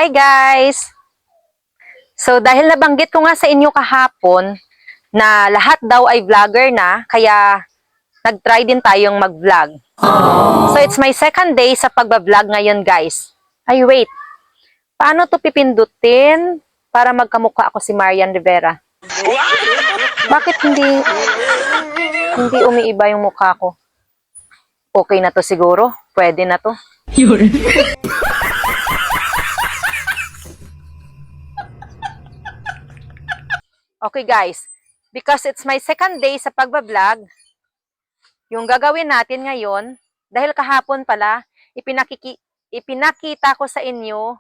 Hi guys! So dahil nabanggit ko nga sa inyo kahapon na lahat daw ay vlogger na, kaya nag-try din tayong mag-vlog. So it's my second day sa pagba-vlog ngayon guys. Ay wait, paano to pipindutin para magkamukha ako si Marian Rivera? Bakit hindi umiiba yung mukha ko? Okay na to siguro, pwede na to. Okay guys, because it's my second day sa pagbablog, yung gagawin natin ngayon, dahil kahapon pala, ipinakita ko sa inyo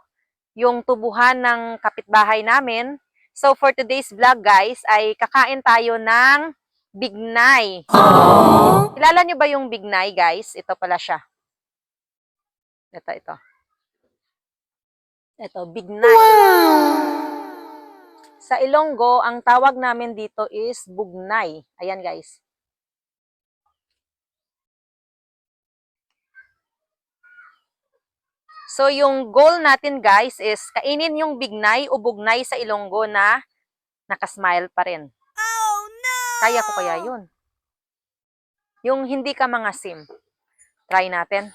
yung tubuhan ng kapitbahay namin. So for today's vlog guys, ay kakain tayo ng bignay. Kilala nyo ba yung bignay guys? Ito pala siya. Ito. Ito, bignay. Sa Ilonggo, ang tawag namin dito is bugnay. Ayan guys. So yung goal natin guys is kainin yung bignay o bugnay sa Ilonggo na nakasmile pa rin. Oh no! Kaya ko kaya yun? Yung hindi ka mangasim. Try natin.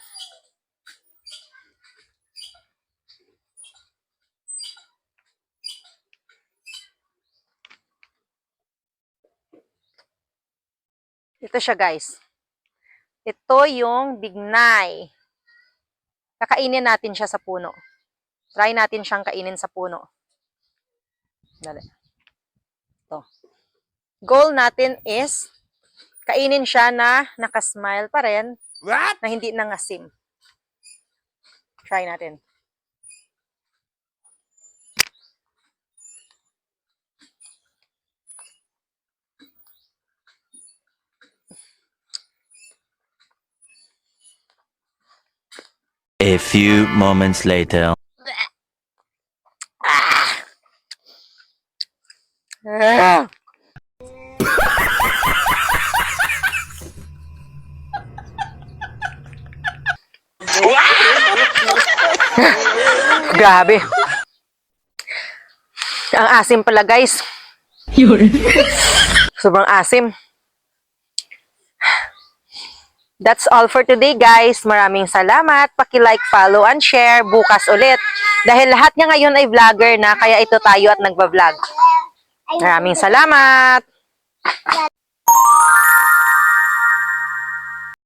Ito siya guys. Ito yung bignay. Kakainin natin siya sa puno. Try natin siyang kainin sa puno. Dali. Ito. Goal natin is kainin siya na nakasmile pa rin. What? Na hindi nangasim. Try natin. A few moments later. Grabe. Ang asim pala guys. Sobrang asim. That's all for today guys. Maraming salamat. Paki-like, follow, and share. Bukas ulit. Dahil lahat niya ngayon ay vlogger na, kaya ito tayo at nagba-vlog. Maraming salamat.